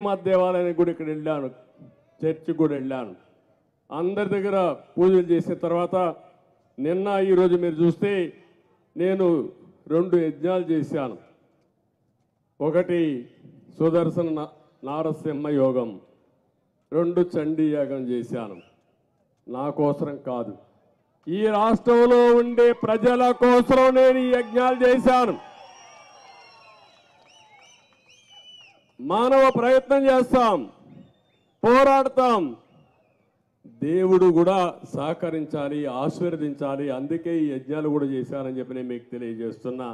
మా దేవాలయానికి కూడా ఇక్కడ వెళ్ళాను, చర్చికి కూడా వెళ్ళాను. అందరి దగ్గర పూజలు చేసిన తర్వాత నిన్న ఈరోజు మీరు చూస్తే నేను 2 యజ్ఞాలు చేశాను. ఒకటి సుదర్శన నారసింహ యోగం, 2 చండీ యాగం చేశాను. నా కోసరం కాదు, ఈ రాష్ట్రంలో ఉండే ప్రజల కోసం నేను ఈ యజ్ఞాలు చేశాను. మానవ ప్రయత్నం చేస్తాం, పోరాడతాం, దేవుడు కూడా సహకరించాలి, ఆశీర్వదించాలి. అందుకే ఈ యజ్ఞాలు కూడా చేశానని చెప్పి నేను మీకు తెలియజేస్తున్నా.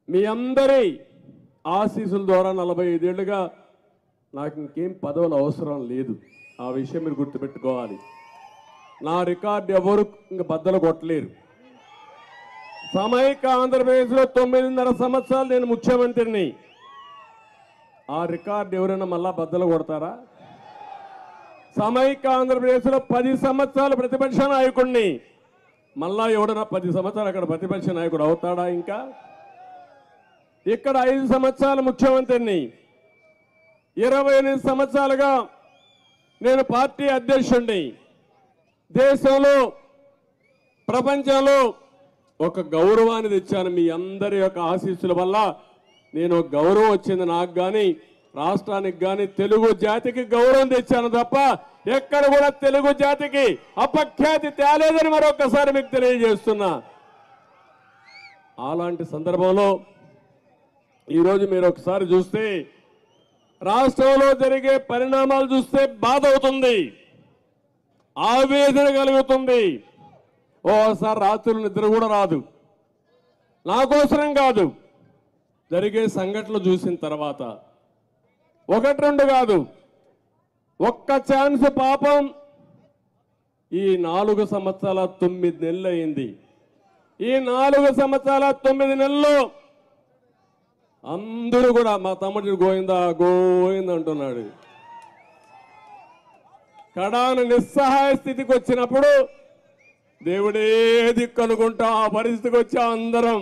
మీ అందరి ఆశీస్సుల ద్వారా 45 ఏళ్ళుగా నాకు ఇంకేం పదవులు అవసరం లేదు. ఆ విషయం మీరు గుర్తుపెట్టుకోవాలి. నా రికార్డు ఎవరు ఇంక బద్దలు కొట్టలేరు. సమైక్య ఆంధ్రప్రదేశ్లో 9.5 సంవత్సరాలు నేను ముఖ్యమంత్రిని. ఆ రికార్డు ఎవరైనా మళ్ళా బద్దలు కొడతారా? సమైక్య ఆంధ్రప్రదేశ్లో 10 సంవత్సరాలు ప్రతిపక్ష నాయకుడిని. మళ్ళా ఎవడన్నా 10 సంవత్సరాలు అక్కడ ప్రతిపక్ష నాయకుడు అవుతాడా? ఇంకా ఇక్కడ 5 సంవత్సరాలు ముఖ్యమంత్రిని, 28 సంవత్సరాలుగా నేను పార్టీ అధ్యక్షుడిని. దేశంలో ప్రపంచంలో ఒక గౌరవాన్ని తెచ్చాను. మీ అందరి యొక్క ఆశీస్సుల వల్ల నేను గౌరవం వచ్చింది నాకు కానీ, రాష్ట్రానికి కానీ, తెలుగు జాతికి గౌరవం తెచ్చాను తప్ప ఎక్కడ కూడా తెలుగు జాతికి అపఖ్యాతి తేలేదని మరొకసారి మీకు తెలియజేస్తున్నా. అలాంటి సందర్భంలో ఈరోజు మీరు ఒకసారి చూస్తే రాష్ట్రంలో జరిగే పరిణామాలు చూస్తే బాధ అవుతుంది, ఆవేదన కలుగుతుంది. ఓసారి రాత్రులు నిద్ర కూడా రాదు. నా కోసరం కాదు, జరిగే సంఘటనలు చూసిన తర్వాత 1-2 కాదు, ఒక్క ఛాన్స్ పాపం ఈ 4 సంవత్సరాల 9 నెలలు అయింది. ఈ 4 సంవత్సరాల 9 నెలల్లో అందరూ కూడా మా తమ్ముడు గోవిందా గోవింద అంటున్నాడు. కడాను నిస్సహాయ స్థితికి వచ్చినప్పుడు దేవుడే దిక్కు అనుకుంటా ఆ పరిస్థితికి వచ్చా. అందరం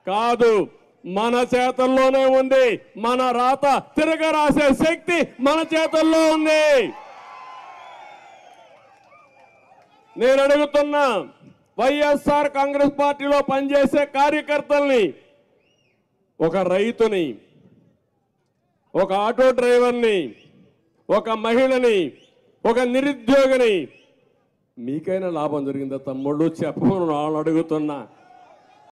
కాదు, మన చేతల్లోనే ఉంది. మన రాత తిరగరాసే శక్తి మన చేతల్లో ఉంది. నేను అడుగుతున్నా, వైఎస్ఆర్ కాంగ్రెస్ పార్టీలో పనిచేసే కార్యకర్తల్ని, ఒక రైతుని, ఒక ఆటో డ్రైవర్ని, ఒక మహిళని, ఒక నిరుద్యోగిని, మీకైనా లాభం జరిగిందా తమ్ముళ్ళు చెప్పమని వాళ్ళని అడుగుతున్నా.